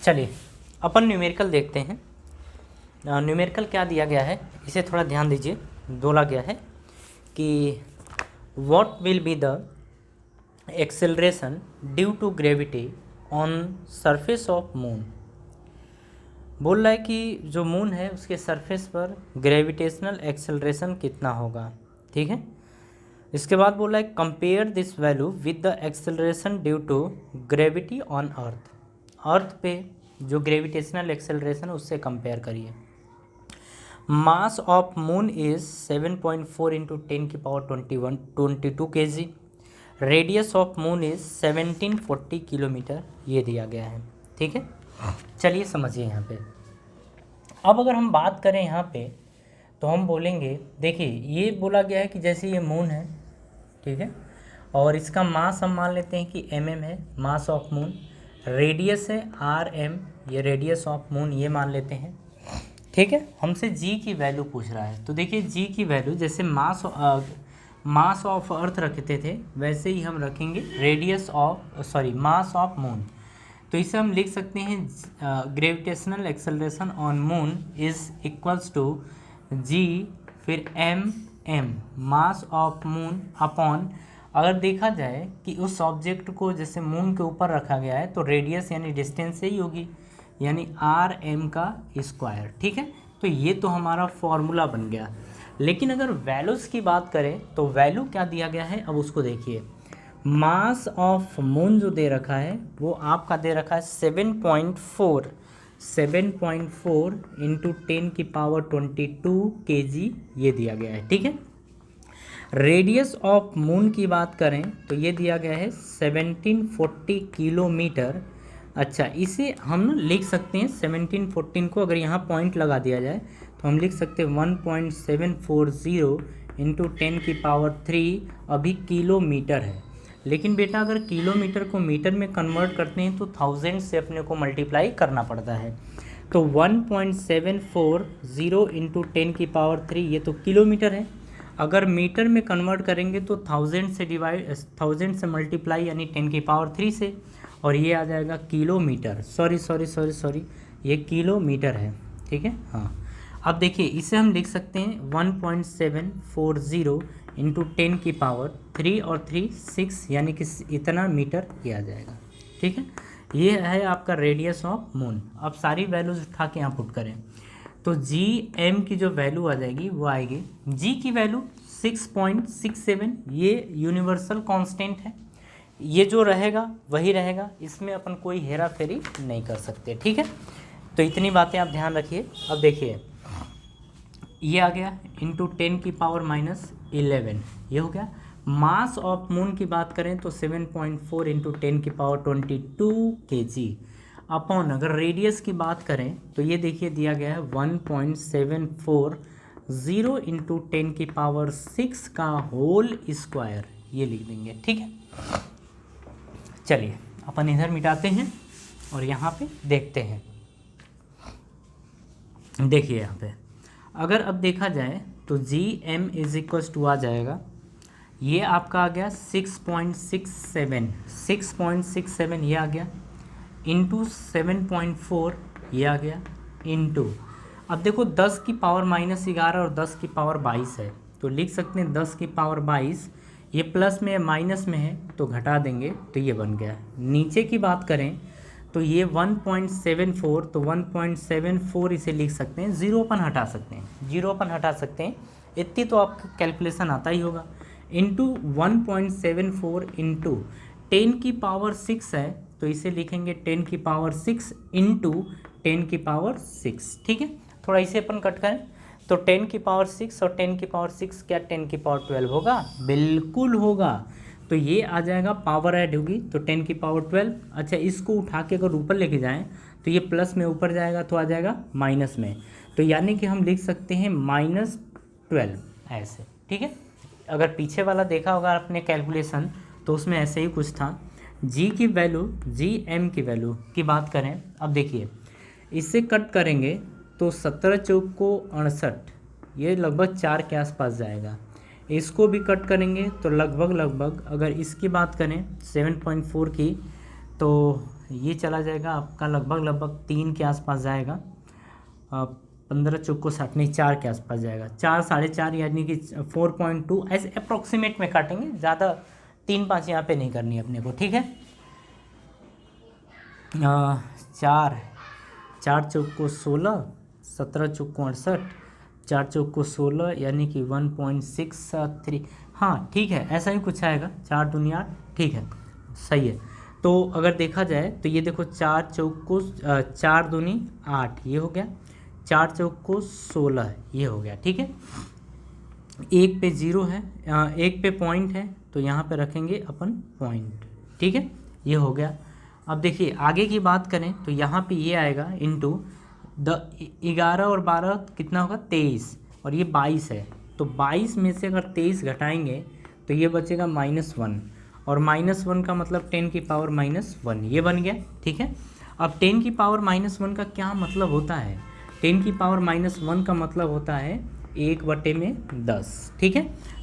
चलिए अपन न्यूमेरिकल देखते हैं। न्यूमेरिकल क्या दिया गया है इसे थोड़ा ध्यान दीजिए। बोला गया है कि what will be the acceleration due to gravity on surface of moon. बोल रहा है कि जो मून है उसके सरफेस पर ग्रेविटेशनल एक्सेलरेशन कितना होगा। ठीक है, इसके बाद बोला है compare this value with the acceleration due to gravity on earth. Earth पे जो ग्रेविटेशनल एक्सेलरेशन उससे कंपेयर करिए। Mass of moon is 7.4 into 10⁻22 kg। Radius of moon is 1740 kilometre ये दिया गया है। ठीक है, चलिए समझिए यहाँ पे। अब अगर हम बात करें यहाँ पे तो हम बोलेंगे, देखिए ये बोला गया है कि जैसे ये मून है, ठीक है, और इसका मास हम मान लेते हैं कि mm है, मास ऑफ मून। रेडियस है rm, ये रेडियस ऑफ मून ये मान लेते हैं। ठीक है, हमसे g की वैल्यू पूछ रहा है, तो देखिए g की वैल्यू जैसे मास ऑफ अर्थ रखते थे वैसे ही हम रखेंगे मास ऑफ मून। तो इसे हम लिख सकते हैं gravitational acceleration on moon is equals to g फिर m mass of moon upon, अगर देखा जाए कि उस ऑब्जेक्ट को जैसे मून के ऊपर रखा गया है तो रेडियस यानी डिस्टेंस ही होगी, यानी rm का स्क्वायर। ठीक है, तो ये तो हमारा फॉर्मूला बन गया। लेकिन अगर वैल्यूज़ की बात करें तो वैल्यू क्या दिया गया है, अब उसको देखिए। मास ऑफ मून जो दे रखा है वो आपका दे रखा है 7.4 इंटू 10⁻22 kg ये दिया गया है। ठीक है, रेडियस ऑफ मून की बात करें तो ये दिया गया है 1740 किलोमीटर। अच्छा, इसे हम लिख सकते हैं 1714 को अगर यहाँ पॉइंट लगा दिया जाए तो हम लिख सकते हैं 1.740 इंटू 10⁻3 अभी किलोमीटर है। लेकिन बेटा अगर किलोमीटर को मीटर में कन्वर्ट करते हैं तो 1000 से अपने को मल्टीप्लाई करना पड़ता है। तो 1.740 इंटू 10⁻3 ये तो किलोमीटर है। अगर मीटर में कन्वर्ट करेंगे तो 1000 से मल्टीप्लाई यानी 10⁻3 से, और ये आ जाएगा किलोमीटर। सॉरी ये किलोमीटर है। ठीक है, हाँ। अब देखिए इसे हम लिख सकते हैं 1.740 इंटू 10⁻3 और 3 6 यानी कि इतना मीटर ये आ जाएगा। ठीक है, ये है आपका रेडियस ऑफ मून। अब सारी वैल्यूज उठा के यहाँ पुट करें तो gm की जो वैल्यू आ जाएगी वो आएगी, g की वैल्यू 6.67, ये यूनिवर्सल कांस्टेंट है, ये जो रहेगा वही रहेगा, इसमें अपन कोई हेरा फेरी नहीं कर सकते। ठीक है, तो इतनी बातें आप ध्यान रखिए। अब देखिए ये आ गया इंटू 10⁻11 ये हो गया। मास ऑफ मून की बात करें तो 7.4 इंटू 10⁻22 kg अपॉन, अगर रेडियस की बात करें तो ये देखिए दिया गया है 1.740 इंटू 10⁻6 का होल स्क्वायर ये लिख देंगे। ठीक है, चलिए अपन इधर मिटाते हैं और यहाँ पे देखते हैं। देखिए यहाँ पे अगर अब देखा जाए तो gm इज इक्वल्स टू आ जाएगा, ये आपका आ गया 6.67 ये आ गया, इंटू 7.4 ये आ गया, इंटू, अब देखो 10⁻−11 और 10⁻22 है तो लिख सकते हैं 10⁻22, ये प्लस में माइनस में है तो घटा देंगे तो ये बन गया। नीचे की बात करें तो ये 1.74, तो 1.74 इसे लिख सकते हैं, 0 अपन हटा सकते हैं, इतनी तो आपका कैलकुलेशन आता ही होगा। इंटू 1.74 इंटू 10⁻6 है तो इसे लिखेंगे 10⁻6 इंटू 10⁻6। ठीक है, थोड़ा इसे अपन कट करें तो 10⁻6 और 10⁻6 क्या 10⁻12 होगा? बिल्कुल होगा। तो ये आ जाएगा, पावर ऐड होगी तो 10⁻12। अच्छा, इसको उठा के अगर ऊपर लेके जाएं तो ये प्लस में ऊपर जाएगा तो आ जाएगा माइनस में, तो यानी कि हम लिख सकते हैं -12 ऐसे। ठीक है, अगर पीछे वाला देखा होगा आपने कैलकुलेशन तो उसमें ऐसे ही कुछ था। g की वैल्यू, gm की वैल्यू की बात करें, अब देखिए इससे कट करेंगे तो 17 चौक को 68, ये लगभग 4 के आसपास जाएगा। इसको भी कट करेंगे तो लगभग अगर इसकी बात करें 7.4 की तो ये चला जाएगा आपका लगभग 3 के आसपास जाएगा, 15 चौक को 60 नहीं 4 के आसपास जाएगा, 4 4.5 यानी कि 4.2 ऐसे अप्रोक्सीमेट में काटेंगे, ज़्यादा 3-5 यहाँ पे नहीं करनी है अपने को, ठीक है। 4 चौक को 16, 17 चौक को 68, 4 चौक को 16 यानी कि 1.63, हाँ ठीक है, ऐसा ही कुछ आएगा, 4 दूनी 8, ठीक है, सही है। तो अगर देखा जाए तो ये देखो 4 चौक को 4 दूनी 8 ये हो गया, 4 चौक को 16 ये हो गया, ठीक है। 1 पे 0 है, 1 पे पॉइंट है तो यहाँ पे रखेंगे अपन पॉइंट, ठीक है, ये हो गया। अब देखिए आगे की बात करें तो यहाँ पे ये आएगा इंटू 11 और 12 कितना होगा 23 और ये 22 है, तो 22 में से अगर 23 घटाएंगे तो ये बचेगा -1 और -1 का मतलब 10 की पावर -1 ये बन गया, ठीक है। अब 10 की पावर -1 का क्या मतलब होता है, 10 की पावर -1 का मतलब होता है 1/10, ठीक है।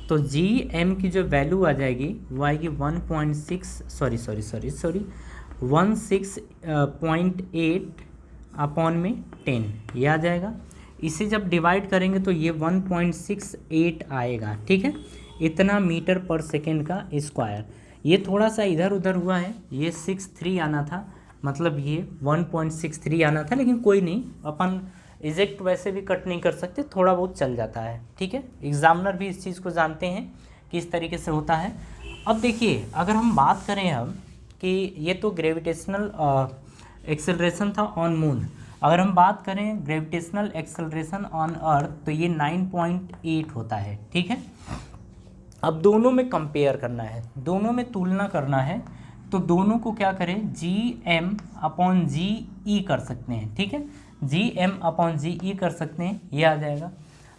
तो GM की जो वैल्यू आ जाएगी वो आएगी 16.8 अपॉन में 10 ये आ जाएगा। इसे जब डिवाइड करेंगे तो ये 1.68 आएगा, ठीक है, इतना मीटर पर सेकेंड का स्क्वायर। ये थोड़ा सा इधर उधर हुआ है, ये 63 आना था, मतलब ये 1.63 आना था, लेकिन कोई नहीं, अपन एग्जैक्ट वैसे भी कट नहीं कर सकते, थोड़ा बहुत चल जाता है, ठीक है। एग्जामिनर भी इस चीज़ को जानते हैं कि इस तरीके से होता है। अब देखिए अगर हम बात करें हम कि ये तो ग्रेविटेशनल एक्सेलरेशन था ऑन मून, अगर हम बात करें ग्रेविटेशनल एक्सेलरेशन ऑन अर्थ तो ये 9.8 होता है, ठीक है। अब दोनों में कंपेयर करना है, दोनों में तुलना करना है, तो दोनों को क्या करें GM/GE कर सकते हैं, ठीक है, GM/GE कर सकते हैं, ये आ जाएगा।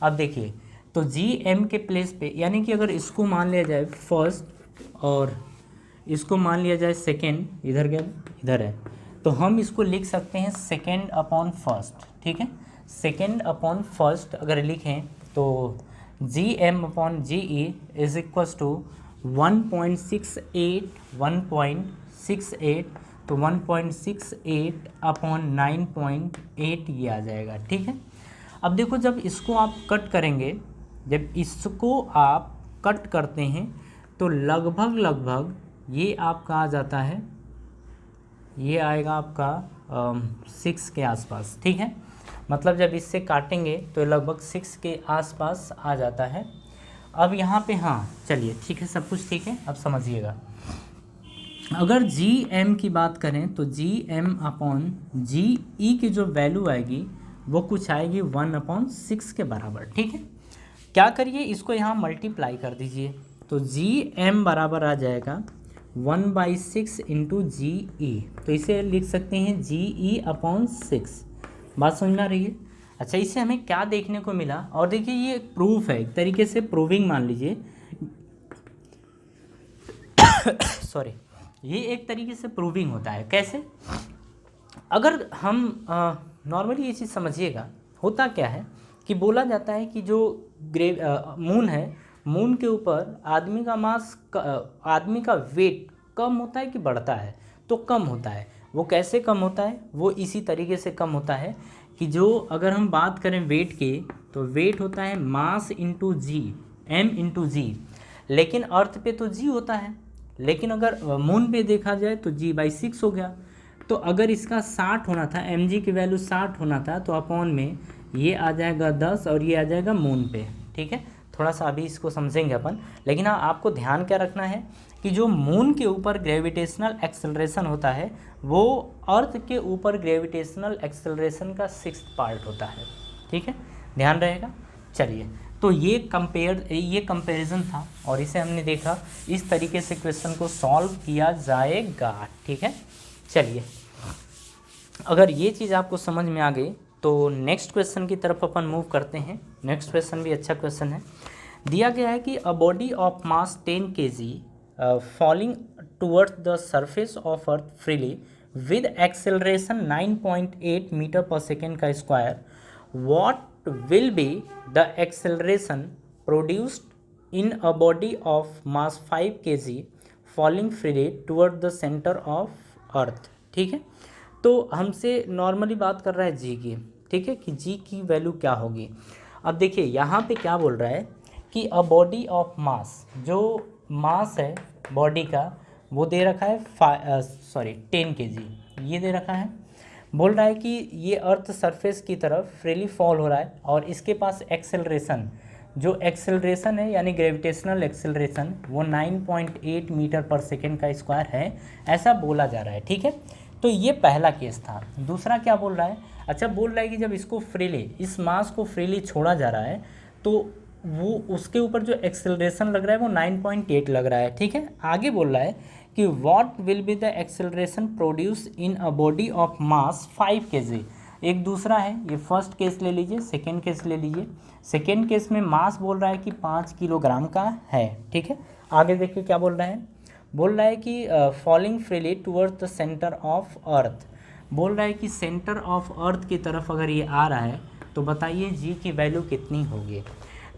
अब देखिए तो GM के प्लेस पे यानी कि अगर इसको मान लिया जाए फर्स्ट और इसको मान लिया जाए सेकेंड, इधर गया इधर है, तो हम इसको लिख सकते हैं सेकेंड/फर्स्ट, ठीक है। सेकेंड/फर्स्ट अगर लिखें तो GM/GE इज इक्वल्स टू 1.68 तो 1.68/9.8 ये आ जाएगा, ठीक है। अब देखो जब इसको आप कट करेंगे, जब इसको आप कट करते हैं तो लगभग ये आपका आ जाता है, ये आएगा आपका 6 के आसपास, ठीक है। मतलब जब इससे काटेंगे तो लगभग 6 के आसपास आ जाता है। अब यहाँ पे हाँ चलिए ठीक है, सब कुछ ठीक है, अब समझिएगा। अगर GM की बात करें तो GM/GE की जो वैल्यू आएगी वो कुछ आएगी 1/6 के बराबर, ठीक है। क्या करिए इसको यहाँ मल्टीप्लाई कर दीजिए, तो GM बराबर आ जाएगा 1/6 इंटू GE, तो इसे लिख सकते हैं GE/6। बात समझ में आ रही है। अच्छा इससे हमें क्या देखने को मिला, और देखिए ये प्रूफ है, एक तरीके से प्रूविंग मान लीजिए सॉरी, ये एक तरीके से प्रूविंग होता है। कैसे, अगर हम नॉर्मली ये चीज़ समझिएगा, होता क्या है कि बोला जाता है कि जो मून है, मून के ऊपर आदमी का मास आदमी का वेट कम होता है कि बढ़ता है, तो कम होता है। वो कैसे कम होता है, वो इसी तरीके से कम होता है कि जो अगर हम बात करें वेट की तो वेट होता है मास इंटू जी, m/g, लेकिन अर्थ पे तो g होता है, लेकिन अगर मून पे देखा जाए तो g/6 हो गया। तो अगर इसका 60 होना था, mg की वैल्यू 60 होना था, तो अपॉन में ये आ जाएगा 10 और ये आ जाएगा मून पे, ठीक है। थोड़ा सा अभी इसको समझेंगे अपन, लेकिन हाँ आपको ध्यान क्या रखना है कि जो मून के ऊपर ग्रेविटेशनल एक्सेलरेशन होता है वो अर्थ के ऊपर ग्रेविटेशनल एक्सेलरेशन का 6th पार्ट होता है, ठीक है, ध्यान रहेगा। चलिए तो ये कंपैरिजन था और इसे हमने देखा इस तरीके से क्वेश्चन को सॉल्व किया जाएगा, ठीक है। चलिए अगर ये चीज़ आपको समझ में आ गई तो नेक्स्ट क्वेश्चन की तरफ अपन मूव करते हैं। नेक्स्ट क्वेश्चन भी अच्छा क्वेश्चन है। दिया गया है कि a body of mass 10 kg falling towards the surface of earth freely with acceleration 9.8 metre per second का square, what will be the acceleration produced in a body of mass 5 kg falling freely toward the centre of earth, ठीक है। तो हमसे normally बात कर रहा है जी की, ठीक है, कि जी की वैल्यू क्या होगी। अब देखिए यहाँ पे क्या बोल रहा है कि अ बॉडी ऑफ मास, जो मास है बॉडी का वो दे रखा है 10 kg, ये दे रखा है। बोल रहा है कि ये अर्थ सरफेस की तरफ फ्रीली फॉल हो रहा है और इसके पास एक्सेलरेशन, जो एक्सेलरेशन है यानी ग्रेविटेशनल एक्सेलरेशन, वो 9.8 मीटर पर सेकेंड का स्क्वायर है, ऐसा बोला जा रहा है, ठीक है। तो ये पहला केस था। दूसरा क्या बोल रहा है, अच्छा बोल रहा है कि जब इसको फ्रीली, इस मास को फ्रीली छोड़ा जा रहा है तो वो उसके ऊपर जो एक्सेलरेशन लग रहा है वो 9.8 लग रहा है, ठीक है। आगे बोल रहा है कि what will be the acceleration produce in a body of mass 5 kg। एक दूसरा है, ये फर्स्ट केस ले लीजिए, सेकेंड केस ले लीजिए। सेकेंड केस में मास बोल रहा है कि 5 किलोग्राम का है, ठीक है। आगे देखिए क्या बोल रहा है, बोल रहा है कि falling freely towards the centre of अर्थ। बोल रहा है कि सेंटर ऑफ अर्थ की तरफ अगर ये आ रहा है तो बताइए जी की वैल्यू कितनी होगी।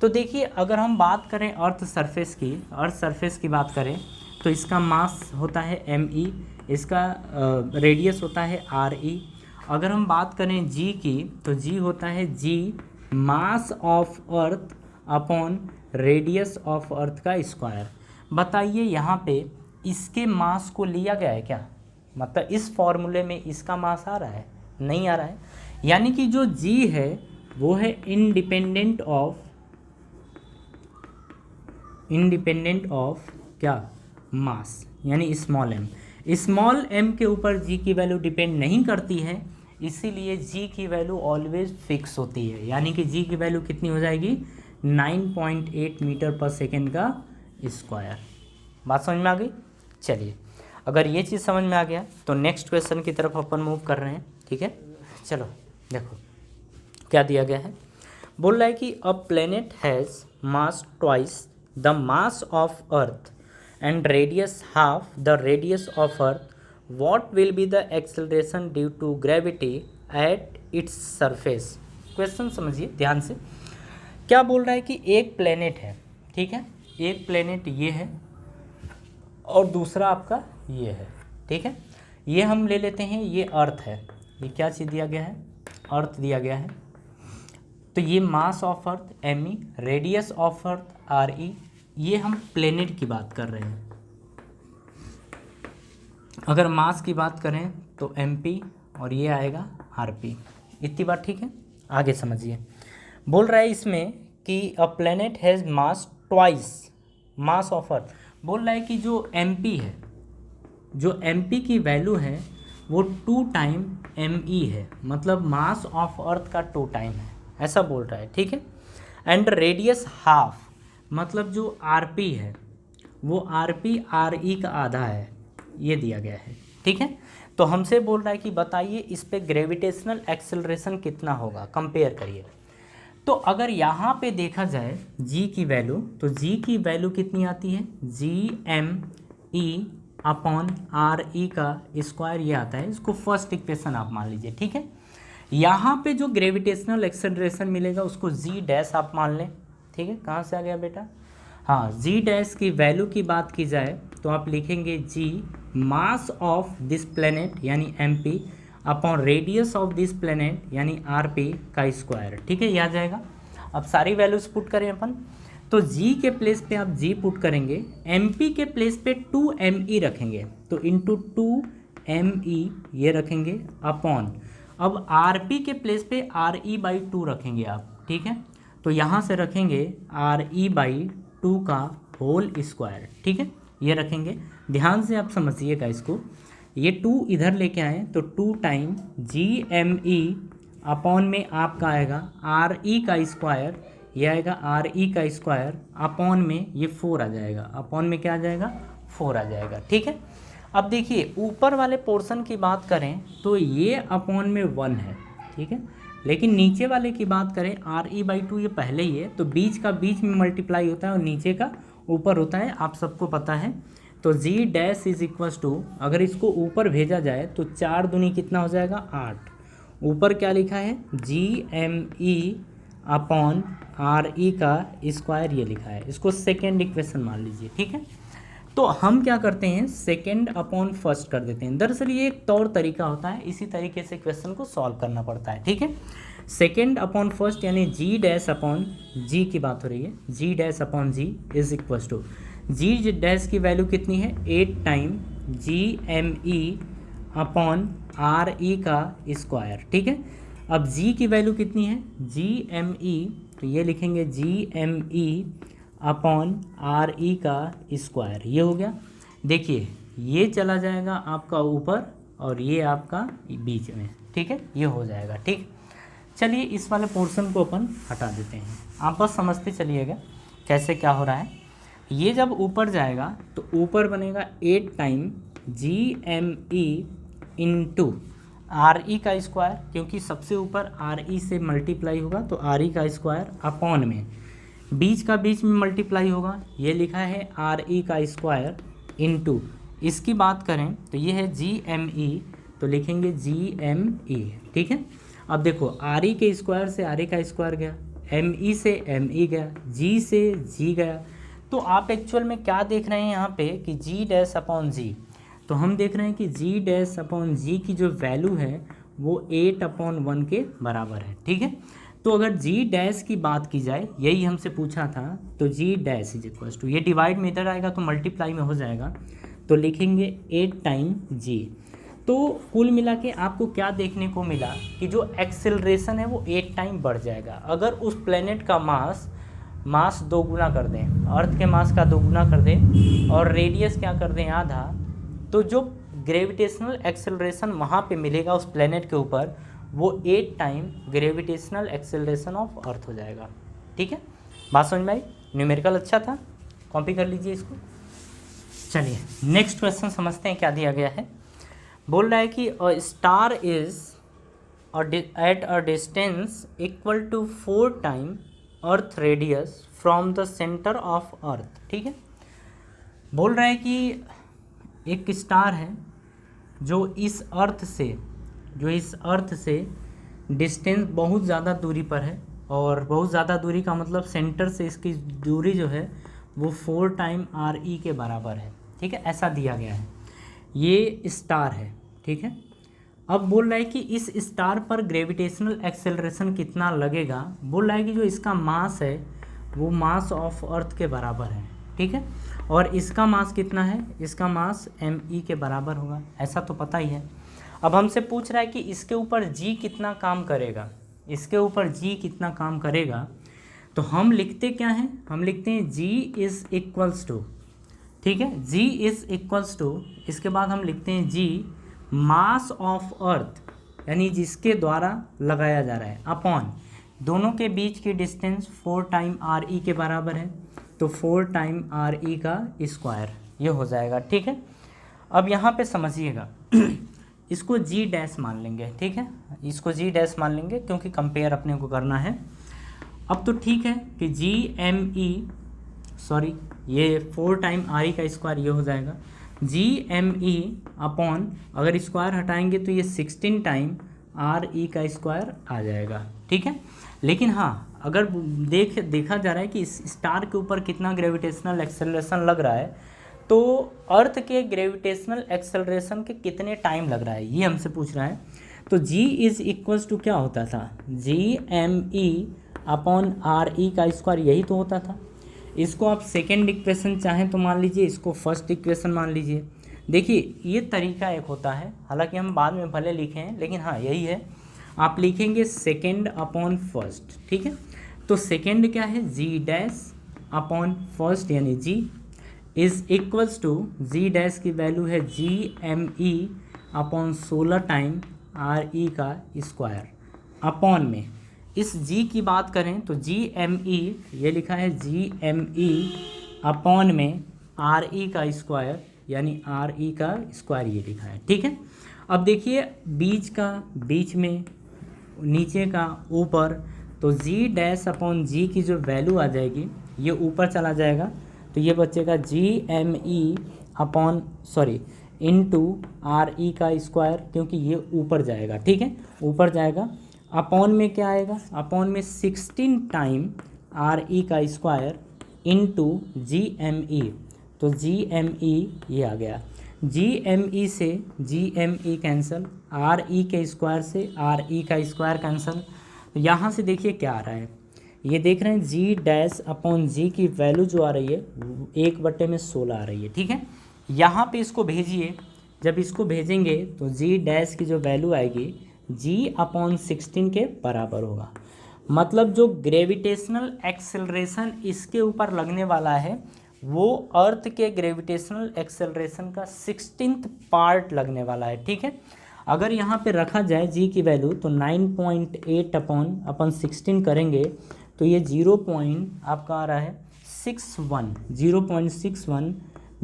तो देखिए अगर हम बात करें अर्थ सरफेस की, अर्थ सरफेस की बात करें तो इसका मास होता है m_e, इसका रेडियस होता है r_e। अगर हम बात करें जी की तो जी होता है g mass of earth upon radius of अर्थ का स्क्वायर। बताइए यहाँ पे इसके मास को लिया गया है क्या, मतलब इस फॉर्मूले में इसका मास आ रहा है, नहीं आ रहा है। यानी कि जो g है वो है इंडिपेंडेंट ऑफ क्या, मास, यानी स्मॉल m के ऊपर g की वैल्यू डिपेंड नहीं करती है, इसीलिए g की वैल्यू ऑलवेज फिक्स होती है। यानी कि g की वैल्यू कितनी हो जाएगी, 9.8 मीटर पर सेकेंड का स्क्वायर। बात समझ में आ गई। चलिए अगर ये चीज़ समझ में आ गया तो नेक्स्ट क्वेश्चन की तरफ अपन मूव कर रहे हैं, ठीक है। चलो देखो क्या दिया गया है, बोल रहा है कि a planet has mass twice the mass of earth and radius half the radius of earth, what will be the acceleration due to gravity at its surface. Question समझिए ध्यान से। क्या बोल रहा है कि एक प्लेनेट है, ठीक है, एक प्लेनेट ये है और दूसरा आपका ये है, ठीक है। ये हम ले लेते हैं, ये अर्थ है, ये क्या चीज़ दिया गया है, अर्थ दिया गया है। तो ये मास of earth m_e, radius of earth r_e, ये हम प्लेनेट की बात कर रहे हैं। अगर मास की बात करें तो mp और ये आएगा rp। इतनी बात ठीक है, आगे समझिए। बोल रहा है इसमें कि a planet has mass twice mass of अर्थ। बोल रहा है कि जो mp है, जो mp की वैल्यू है वो 2 टाइम me है, मतलब मास ऑफ अर्थ का 2 टाइम है, ऐसा बोल रहा है, ठीक है। एंड रेडियस हाफ, मतलब जो rp है वो rp re का आधा है, ये दिया गया है, ठीक है। तो हमसे बोल रहा है कि बताइए इस पे ग्रेविटेशनल एक्सेलरेशन कितना होगा, कंपेयर करिए। तो अगर यहाँ पे देखा जाए g की वैल्यू, तो g की वैल्यू कितनी आती है, gme अपॉन re का स्क्वायर, ये आता है। इसको फर्स्ट इक्वेशन आप मान लीजिए, ठीक है। यहाँ पे जो ग्रेविटेशनल एक्सेलरेशन मिलेगा उसको g डैश आप मान लें, ठीक है। कहाँ से आ गया बेटा, हाँ, g डैश की वैल्यू की बात की जाए तो आप लिखेंगे g mass of this planet यानी mp upon radius of this planet यानी rp का स्क्वायर, ठीक है, ये आ जाएगा। अब सारी वैल्यूज पुट करें अपन, तो g के प्लेस पे आप g पुट करेंगे, mp के प्लेस पे 2me रखेंगे, तो इंटू 2me ये रखेंगे अपॉन, अब rp के प्लेस पे re/2 रखेंगे आप, ठीक है। तो यहाँ से रखेंगे re/2 का होल स्क्वायर, ठीक है, ये रखेंगे। ध्यान से आप समझिएगा इसको, ये 2 इधर लेके आए तो 2 टाइम gme अपॉन में आपका आएगा re का स्क्वायर, ये आएगा re का स्क्वायर अपॉन में ये 4 आ जाएगा, अपॉन में क्या आ जाएगा, 4 आ जाएगा, ठीक है। अब देखिए ऊपर वाले पोर्शन की बात करें तो ये अपॉन में 1 है, ठीक है, लेकिन नीचे वाले की बात करें re/2 ये पहले ही है, तो बीच का बीच में मल्टीप्लाई होता है और नीचे का ऊपर होता है, आप सबको पता है। तो g dash is equals to, अगर इसको ऊपर भेजा जाए तो 4 दूनी कितना हो जाएगा, 8। ऊपर क्या लिखा है, gme अपॉन re का स्क्वायर, ये लिखा है। इसको सेकेंड इक्वेशन मान लीजिए, ठीक है। तो हम क्या करते हैं, सेकेंड अपॉन फर्स्ट कर देते हैं। दरअसल ये एक तौर तरीका होता है, इसी तरीके से क्वेश्चन को सॉल्व करना पड़ता है, ठीक है। सेकेंड अपॉन फर्स्ट यानी जी डैश अपॉन जी की बात हो रही है, g dash upon g is equal to ji dash की वैल्यू कितनी है 8 time G M E upon R E का स्क्वायर, ठीक है। अब जी की वैल्यू कितनी है जी एम ई, तो ये लिखेंगे G M E upon R E का स्क्वायर, ये हो गया। देखिए ये चला जाएगा आपका ऊपर और ये आपका बीच में, ठीक है, ये हो जाएगा, ठीक। चलिए इस वाले पोर्शन को अपन हटा देते हैं, आप बस समझते चलिएगा कैसे क्या हो रहा है। ये जब ऊपर जाएगा तो ऊपर बनेगा 8 time G M E into R E का स्क्वायर, क्योंकि सबसे ऊपर आर ई से मल्टीप्लाई होगा तो आर ई का स्क्वायर अपॉन में बीच का बीच में मल्टीप्लाई होगा, ये लिखा है आर ई का स्क्वायर इंटू इसकी बात करें तो ये है जी एम ई, तो लिखेंगे जी एम ई, ठीक है। अब देखो आर ई के स्क्वायर से आर ई का स्क्वायर गया, एम ई से एम ई गया, जी से जी गया, तो आप एक्चुअल में क्या देख रहे हैं यहाँ पे कि जी डैश अपॉन जी, तो हम देख रहे हैं कि जी डैश अपॉन जी की जो वैल्यू है वो 8/1 के बराबर है, ठीक है। तो अगर जी डैश की बात की जाए, यही हमसे पूछा था, तो जी डैश इज इक्वल टू, ये डिवाइड में इधर आएगा तो मल्टीप्लाई में हो जाएगा, तो लिखेंगे 8 टाइम जी। तो कुल मिला के आपको क्या देखने को मिला कि जो एक्सेलरेशन है वो 8 टाइम बढ़ जाएगा। अगर उस प्लेनेट का मास 2 गुना कर दें, अर्थ के मास का 2 गुना कर दें और रेडियस क्या कर दें आधा, तो जो ग्रेविटेशनल एक्सेलरेशन वहाँ पे मिलेगा उस प्लेनेट के ऊपर वो 8 time gravitational acceleration of earth हो जाएगा, ठीक है। बात समझ में आई? न्यूमेरिकल अच्छा था, कॉपी कर लीजिए इसको। चलिए नेक्स्ट क्वेश्चन समझते हैं क्या दिया गया है। बोल रहा है कि a star is at a distance equal to 4 time earth radius from the centre of earth, ठीक है। बोल रहा है कि एक स्टार है जो इस अर्थ से डिस्टेंस बहुत ज़्यादा दूरी पर है, और बहुत ज़्यादा दूरी का मतलब सेंटर से इसकी दूरी जो है वो 4 टाइम आर ई के बराबर है, ठीक है, ऐसा दिया गया है। ये स्टार है, ठीक है। अब बोल रहा है कि इस स्टार पर ग्रेविटेशनल एक्सेलरेशन कितना लगेगा। बोल रहा है कि जो इसका मास है वो मास ऑफ अर्थ के बराबर है, ठीक है, और इसका मास कितना है, इसका मास एम ई के बराबर होगा, ऐसा तो पता ही है। अब हमसे पूछ रहा है कि इसके ऊपर जी कितना काम करेगा, इसके ऊपर जी कितना काम करेगा, तो हम लिखते क्या हैं, हम लिखते हैं जी इज़ इक्वल्स टू, ठीक है, जी इज़ इक्वल्स टू, इसके बाद हम लिखते हैं जी मास ऑफ अर्थ, यानी जिसके द्वारा लगाया जा रहा है, अपॉन दोनों के बीच की डिस्टेंस 4 टाइम आर ई के बराबर है, तो 4 टाइम आर ई का स्क्वायर, ये हो जाएगा, ठीक है। अब यहाँ पे समझिएगा इसको जी डैश मान लेंगे, ठीक है, इसको जी डैश मान लेंगे क्योंकि कंपेयर अपने को करना है। अब तो ठीक है कि जी एम ई, सॉरी ये 4 टाइम आर ई का स्क्वायर ये हो जाएगा, जी एम ई अपॉन, अगर स्क्वायर हटाएंगे तो ये 16 टाइम आर ई का स्क्वायर आ जाएगा, ठीक है। लेकिन हाँ, अगर देखा जा रहा है कि इस स्टार के ऊपर कितना ग्रेविटेशनल एक्सेलरेशन लग रहा है, तो अर्थ के ग्रेविटेशनल एक्सेलरेशन के कितने टाइम लग रहा है ये हमसे पूछ रहा है। तो जी इज़ इक्वल्स टू क्या होता था, G M E upon R E का स्क्वायर, यही तो होता था। इसको आप सेकेंड इक्वेशन चाहें तो मान लीजिए, इसको फर्स्ट इक्वेशन मान लीजिए। देखिए ये तरीका एक होता है, हालांकि हम बाद में भले लिखे हैं, लेकिन हाँ यही है, आप लिखेंगे सेकेंड अपॉन फर्स्ट, ठीक है। तो सेकेंड क्या है, जी डैश अपॉन फर्स्ट यानी G is equals to, ji dash की वैल्यू है G M E upon 16 time R E का स्क्वायर, अपॉन में इस जी की बात करें तो जी एम ई, ये लिखा है जी एम ई अपॉन में आर ई का स्क्वायर, यानी आर ई का स्क्वायर ये लिखा है, ठीक है। अब देखिए बीच का बीच में, नीचे का ऊपर, तो जी डैश अपॉन जी की जो वैल्यू आ जाएगी ये ऊपर चला जाएगा, तो ये बचेगा G M E upon into R E का स्क्वायर, क्योंकि ये ऊपर जाएगा, ठीक है, ऊपर जाएगा, अपॉन में क्या आएगा, अपॉन में 16 टाइम आर ई का square into G M E, तो GME ये आ गया। GME से GME कैंसिल, RE के स्क्वायर से RE का स्क्वायर कैंसिल। यहाँ से देखिए क्या आ रहा है, ये देख रहे हैं G' की वैल्यू जो आ रही है 1/16 आ रही है, ठीक है। यहाँ पे इसको भेजिए, जब इसको भेजेंगे तो G' की जो वैल्यू आएगी G/16 के बराबर होगा। मतलब जो ग्रेविटेशनल एक्सेलरेशन इसके ऊपर लगने वाला है वो अर्थ के ग्रेविटेशनल एक्सेलरेशन का 16th पार्ट लगने वाला है, ठीक है। अगर यहाँ पे रखा जाए जी की वैल्यू तो 9.8/16 करेंगे तो ये 0. आपका आ रहा है 0.61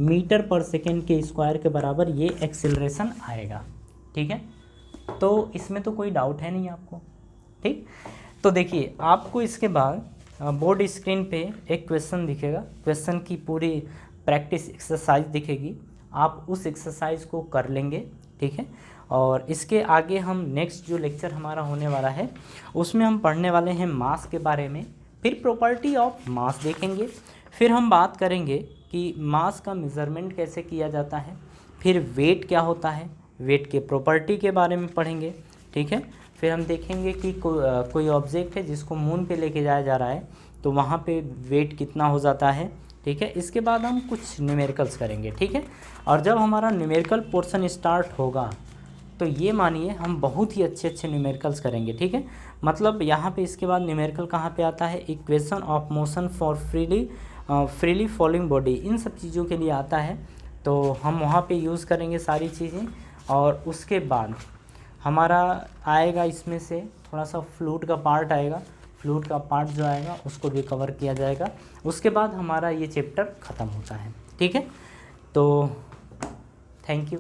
मीटर पर सेकेंड के स्क्वायर के बराबर ये एक्सेलरेशन आएगा, ठीक है। तो इसमें तो कोई डाउट है नहीं आपको, ठीक। तो देखिए आपको इसके बाद बोर्ड स्क्रीन पे एक क्वेश्चन दिखेगा, क्वेश्चन की पूरी प्रैक्टिस एक्सरसाइज दिखेगी, आप उस एक्सरसाइज को कर लेंगे, ठीक है। और इसके आगे हम नेक्स्ट जो लेक्चर हमारा होने वाला है उसमें हम पढ़ने वाले हैं मास के बारे में, फिर प्रॉपर्टी ऑफ मास देखेंगे, फिर हम बात करेंगे कि मास का मेज़रमेंट कैसे किया जाता है, फिर वेट क्या होता है, वेट के प्रॉपर्टी के बारे में पढ़ेंगे, ठीक है। फिर हम देखेंगे कि कोई ऑब्जेक्ट है जिसको मून पे लेके जाया जा रहा है तो वहाँ पे वेट कितना हो जाता है, ठीक है। इसके बाद हम कुछ न्यूमेरिकल्स करेंगे, ठीक है। और जब हमारा न्यूमेरिकल पोर्शन स्टार्ट होगा तो ये मानिए हम बहुत ही अच्छे अच्छे न्यूमेरिकल्स करेंगे, ठीक है। मतलब यहाँ पे इसके बाद न्यूमेरिकल कहाँ पे आता है, equation of motion for freely following body, इन सब चीज़ों के लिए आता है, तो हम वहाँ पे यूज़ करेंगे सारी चीज़ें। और उसके बाद हमारा आएगा इसमें से थोड़ा सा फ्लूइड का पार्ट आएगा, फ्लूइड का पार्ट जो आएगा उसको भी कवर किया जाएगा। उसके बाद हमारा ये चैप्टर ख़त्म होता है, ठीक है। तो थैंक यू।